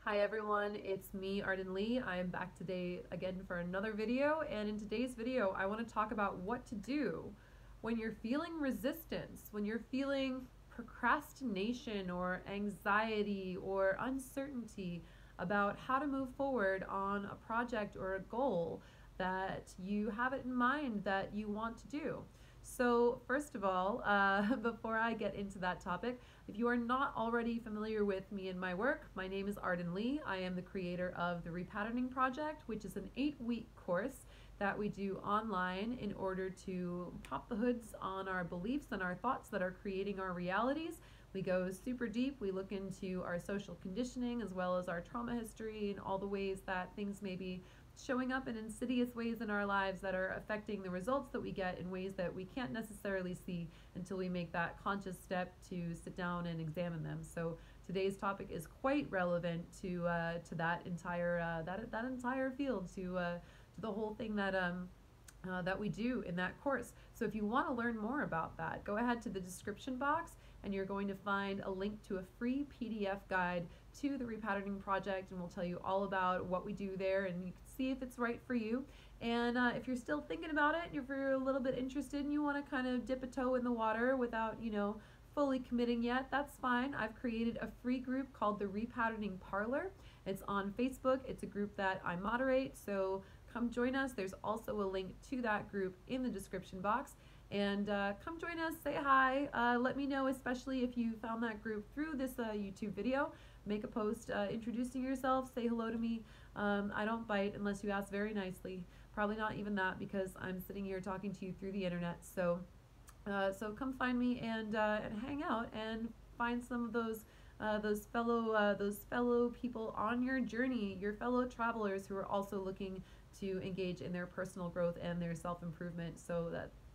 Hi everyone, it's me, Arden Lee. I am back today again for another video, and in today's video I want to talk about what to do when you're feeling resistance, when you're feeling procrastination or anxiety or uncertainty about how to move forward on a project or a goal that you have it in mind that you want to do. So first of all, before I get into that topic, if you are not already familiar with me and my work, my name is Arden Lee. I am the creator of the Repatterning Project, which is an 8-week course that we do online in order to pop the hoods on our beliefs and our thoughts that are creating our realities. We go super deep. We look into our social conditioning as well as our trauma history and all the ways that things may be showing up in insidious ways in our lives that are affecting the results that we get in ways that we can't necessarily see until we make that conscious step to sit down and examine them. So today's topic is quite relevant to that entire that entire field, to the whole thing that we do in that course. So if you want to learn more about that, go ahead to the description box and you're going to find a link to a free PDF guide to the Repatterning Project, and we'll tell you all about what we do there, and you can see if it's right for you. And if you're still thinking about it, if you're a little bit interested and you want to kind of dip a toe in the water without, fully committing yet, that's fine. I've created a free group called the Repatterning Parlor. It's on Facebook. It's a group that I moderate, so come join us. There's also a link to that group in the description box. And come join us, say hi, let me know, especially if you found that group through this YouTube video. Make a post introducing yourself, say hello to me. I don't bite unless you ask very nicely. Probably not even that, because I'm sitting here talking to you through the internet. So come find me and hang out and find some of those fellow people on your journey, your fellow travelers who are also looking to engage in their personal growth and their self-improvement. So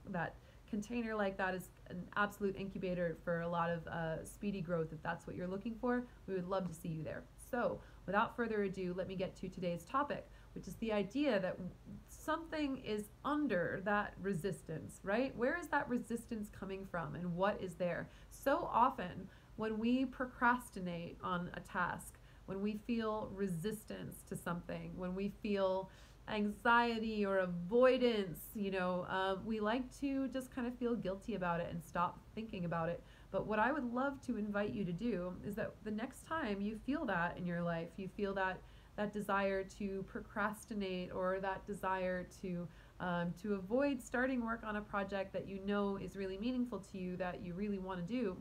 that container like that is an absolute incubator for a lot of speedy growth. If that's what you're looking for, we would love to see you there. So without further ado, let me get to today's topic, which is the idea that something is under that resistance, right? Where is that resistance coming from, and what is there? So often when we procrastinate on a task, when we feel resistance to something, when we feel anxiety or avoidance, we like to just kind of feel guilty about it and stop thinking about it. But what I would love to invite you to do is that the next time you feel that in your life, you feel that desire to procrastinate, or that desire to avoid starting work on a project that you know is really meaningful to you, that you really want to do,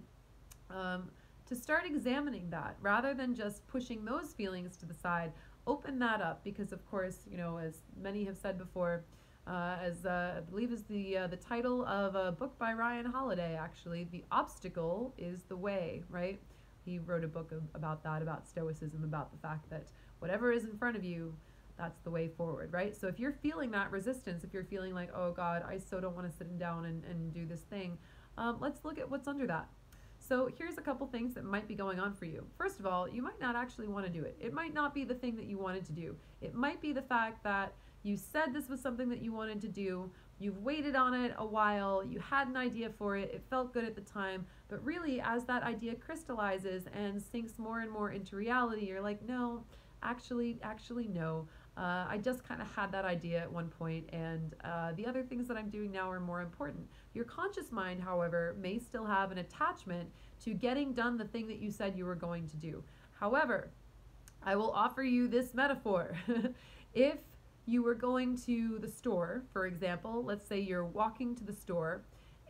to start examining that rather than just pushing those feelings to the side. Open that up, because of course, as many have said before, as I believe is the title of a book by Ryan Holiday, actually, the obstacle is the way, right? He wrote a book about that, about stoicism, about the fact that whatever is in front of you, that's the way forward, right? So if you're feeling that resistance, if you're feeling like, oh God, I so don't want to sit down and do this thing, let's look at what's under that. So here's a couple things that might be going on for you. First of all, you might not actually want to do it. It might not be the thing that you wanted to do. It might be the fact that you said this was something that you wanted to do, you've waited on it a while, you had an idea for it, it felt good at the time, but really as that idea crystallizes and sinks more and more into reality, you're like, no, actually no. I just kind of had that idea at one point, and the other things that I'm doing now are more important. Your conscious mind, however, may still have an attachment to getting done the thing that you said you were going to do. However, I will offer you this metaphor. If you were going to the store, for example, let's say you're walking to the store,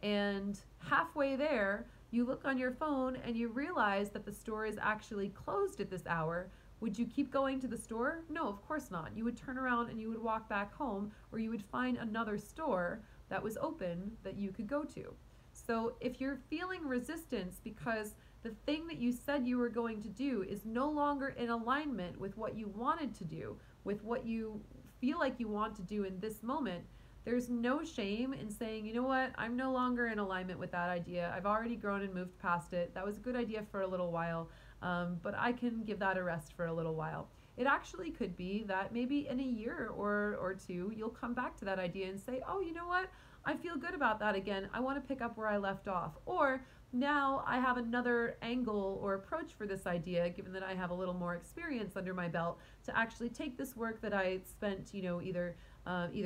and halfway there, you look on your phone and you realize that the store is actually closed at this hour. Would you keep going to the store? No, of course not. You would turn around and you would walk back home, or you would find another store that was open that you could go to. So if you're feeling resistance because the thing that you said you were going to do is no longer in alignment with what you wanted to do, with what you feel like you want to do in this moment, there's no shame in saying, you know what, I'm no longer in alignment with that idea. I've already grown and moved past it. That was a good idea for a little while, but I can give that a rest for a little while. It actually could be that maybe in a year or two, you'll come back to that idea and say, oh, you know what, I feel good about that again. I want to pick up where I left off. Or now I have another angle or approach for this idea, given that I have a little more experience under my belt, to actually take this work that I spent, either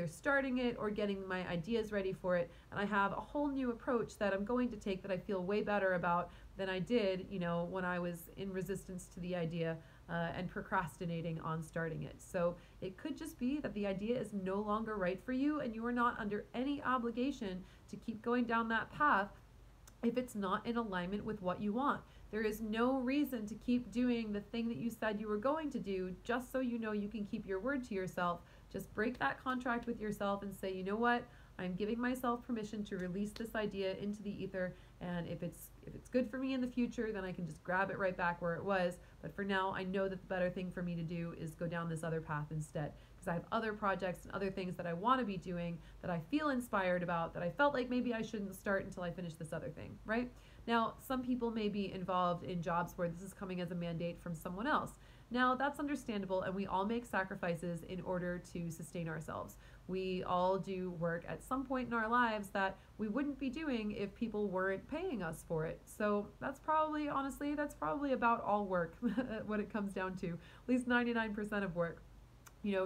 starting it or getting my ideas ready for it, and I have a whole new approach that I'm going to take that I feel way better about than I did, when I was in resistance to the idea and procrastinating on starting it. So it could just be that the idea is no longer right for you, and you are not under any obligation to keep going down that path if it's not in alignment with what you want. There is no reason to keep doing the thing that you said you were going to do just so you know you can keep your word to yourself. Just break that contract with yourself and say, you know what? I'm giving myself permission to release this idea into the ether, and if it's good for me in the future, then I can just grab it right back where it was. But for now, I know that the better thing for me to do is go down this other path instead, because I have other projects and other things that I want to be doing that I feel inspired about, that I felt like maybe I shouldn't start until I finish this other thing, right? Now, some people may be involved in jobs where this is coming as a mandate from someone else. Now, that's understandable, and we all make sacrifices in order to sustain ourselves. We all do work at some point in our lives that we wouldn't be doing if people weren't paying us for it. So that's probably, honestly, that's probably about all work what it comes down to, at least 99% of work.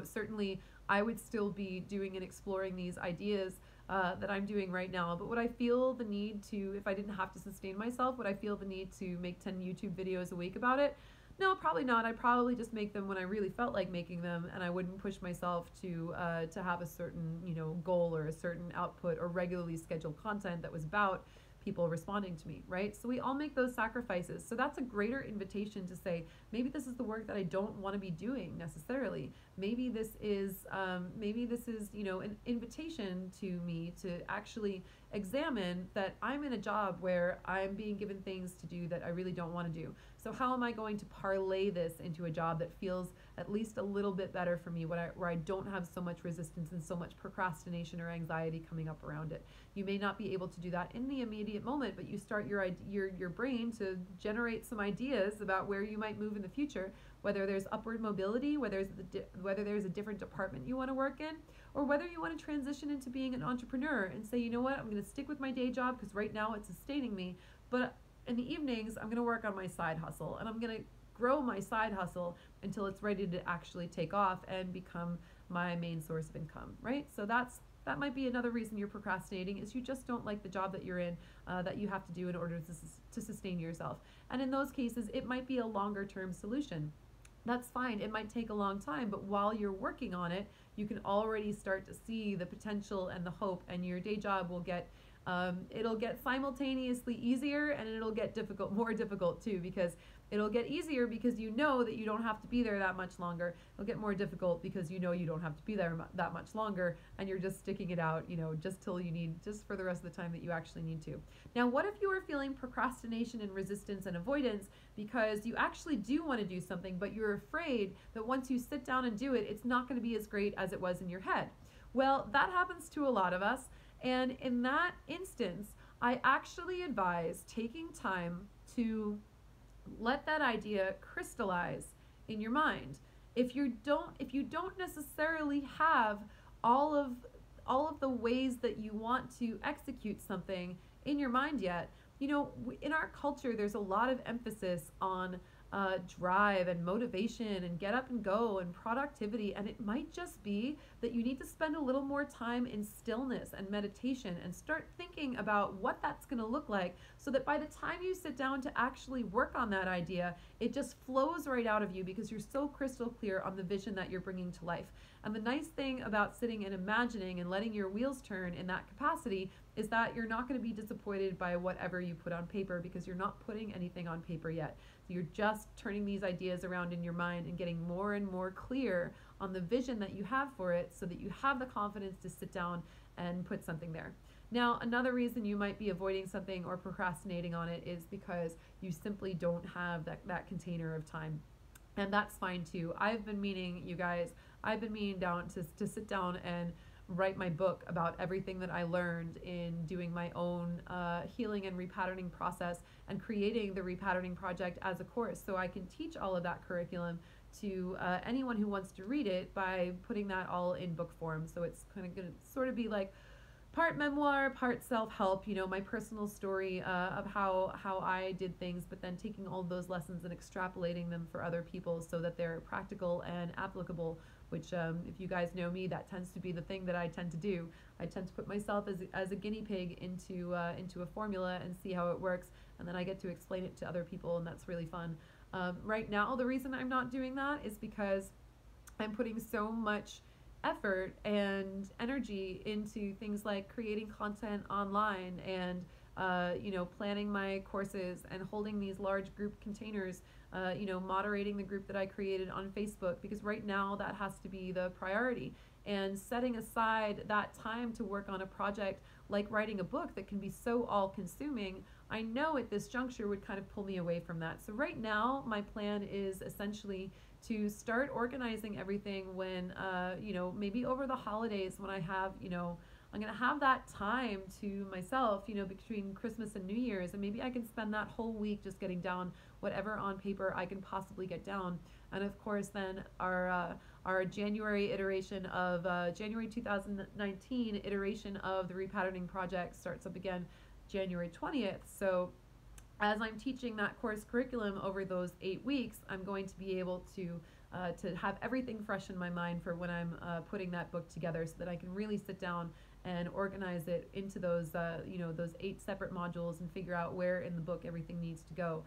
Certainly I would still be doing and exploring these ideas that I'm doing right now. But would I feel the need to, if I didn't have to sustain myself, would I feel the need to make 10 YouTube videos a week about it? No, probably not. I'd probably just make them when I really felt like making them, and I wouldn't push myself to have a certain goal or a certain output or regularly scheduled content that was about people responding to me, right? So we all make those sacrifices. So that's a greater invitation to say, maybe this is the work that I don't want to be doing necessarily. Maybe this is an invitation to me to actually examine that I'm in a job where I'm being given things to do that I really don't want to do. So how am I going to parlay this into a job that feels at least a little bit better for me, where I don't have so much resistance and so much procrastination or anxiety coming up around it? You may not be able to do that in the immediate moment, but you start your brain to generate some ideas about where you might move in the future, whether there's upward mobility, whether there's a different department you want to work in, or whether you want to transition into being an entrepreneur and say, you know what, I'm going to stick with my day job because right now it's sustaining me, but in the evenings I'm going to work on my side hustle, and I'm going to grow my side hustle until it's ready to actually take off and become my main source of income, right? So that might be another reason you're procrastinating, is you just don't like the job that you're in, that you have to do in order to sustain yourself. And in those cases, it might be a longer term solution. That's fine. It might take a long time, but while you're working on it, you can already start to see the potential and the hope, and your day job will get it'll get simultaneously easier, and it'll get more difficult too, because it'll get easier because you know that you don't have to be there that much longer. It'll get more difficult because you know you don't have to be there that much longer, and you're just sticking it out, just for the rest of the time that you actually need to. Now, what if you are feeling procrastination and resistance and avoidance because you actually do want to do something, but you're afraid that once you sit down and do it, it's not going to be as great as it was in your head? Well, that happens to a lot of us. And in that instance, I actually advise taking time to let that idea crystallize in your mind. If you don't necessarily have all of the ways that you want to execute something in your mind yet, in our culture, there's a lot of emphasis on drive and motivation and get up and go and productivity, and it might just be that you need to spend a little more time in stillness and meditation and start thinking about what that's going to look like, so that by the time you sit down to actually work on that idea, it just flows right out of you because you're so crystal clear on the vision that you're bringing to life. And the nice thing about sitting and imagining and letting your wheels turn in that capacity is that you're not going to be disappointed by whatever you put on paper, because you're not putting anything on paper yet. You're just turning these ideas around in your mind and getting more and more clear on the vision that you have for it, so that you have the confidence to sit down and put something there. Now, another reason you might be avoiding something or procrastinating on it is because you simply don't have that container of time. And that's fine too. I've been meaning to sit down and write my book about everything that I learned in doing my own healing and repatterning process, and creating the repatterning project as a course, so I can teach all of that curriculum to anyone who wants to read it by putting that all in book form. So it's kind of going to sort of be like part memoir, part self-help, my personal story of how I did things, but then taking all those lessons and extrapolating them for other people so that they're practical and applicable, which if you guys know me, that tends to be the thing that I tend to do. I tend to put myself as a guinea pig into a formula and see how it works, and then I get to explain it to other people, and that's really fun. Right now, the reason I'm not doing that is because I'm putting so much effort and energy into things like creating content online and planning my courses and holding these large group containers, moderating the group that I created on Facebook, because right now that has to be the priority. And setting aside that time to work on a project like writing a book that can be so all consuming, I know at this juncture would kind of pull me away from that. So right now my plan is essentially to start organizing everything when, maybe over the holidays when I have, I'm going to have that time to myself, between Christmas and New Year's, and maybe I can spend that whole week just getting down whatever on paper I can possibly get down. And of course, then our January iteration of January 2019 iteration of the repatterning project starts up again January 20th. So as I'm teaching that course curriculum over those 8 weeks, I'm going to be able to have everything fresh in my mind for when I'm putting that book together, so that I can really sit down and organize it into those those 8 separate modules and figure out where in the book everything needs to go.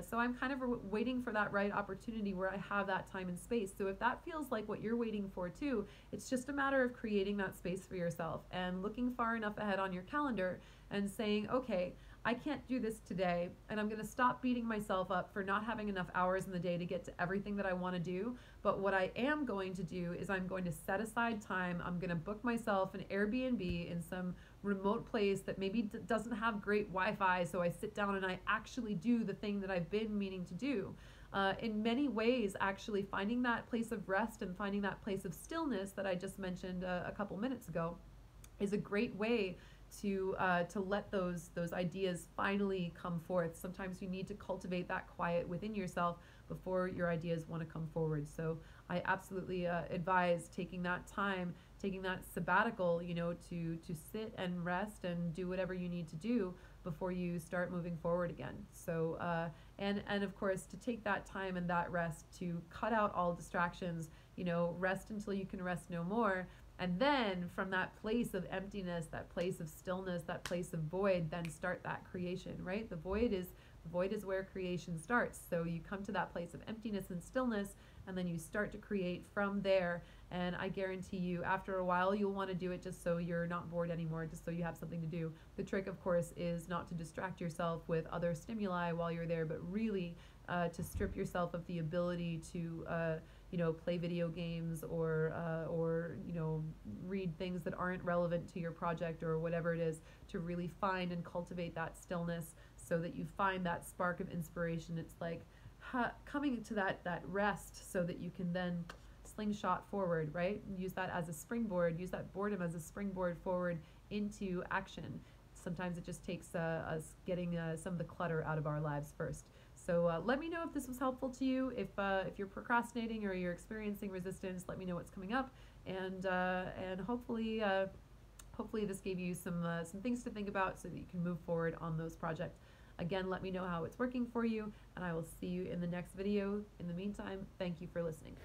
So I'm kind of waiting for that right opportunity where I have that time and space. So if that feels like what you're waiting for too, it's just a matter of creating that space for yourself and looking far enough ahead on your calendar and saying, okay, I can't do this today, and I'm going to stop beating myself up for not having enough hours in the day to get to everything that I want to do. But what I am going to do is I'm going to set aside time. I'm going to book myself an Airbnb in some remote place that maybe doesn't have great Wi-Fi, so I sit down and I actually do the thing that I've been meaning to do. In many ways, actually finding that place of rest and finding that place of stillness that I just mentioned a couple minutes ago is a great way to let those ideas finally come forth. Sometimes you need to cultivate that quiet within yourself before your ideas want to come forward. So I absolutely advise taking that time, taking that sabbatical, to sit and rest and do whatever you need to do before you start moving forward again. So and of course, to take that time and that rest to cut out all distractions, rest until you can rest no more. And then from that place of emptiness, that place of stillness, that place of void, then start that creation, right? The void is where creation starts. So you come to that place of emptiness and stillness, and then you start to create from there. And I guarantee you, after a while, you'll want to do it just so you're not bored anymore, just so you have something to do. The trick, of course, is not to distract yourself with other stimuli while you're there, but really to strip yourself of the ability to play video games or read things that aren't relevant to your project or whatever it is, to really find and cultivate that stillness so that you find that spark of inspiration. It's like coming to that rest so that you can then slingshot forward, right? Use that as a springboard, use that boredom as a springboard forward into action. Sometimes it just takes us getting some of the clutter out of our lives first. So let me know if this was helpful to you. If you're procrastinating or you're experiencing resistance, let me know what's coming up, and hopefully this gave you some things to think about so that you can move forward on those projects. Again, let me know how it's working for you, and I will see you in the next video. In the meantime, thank you for listening.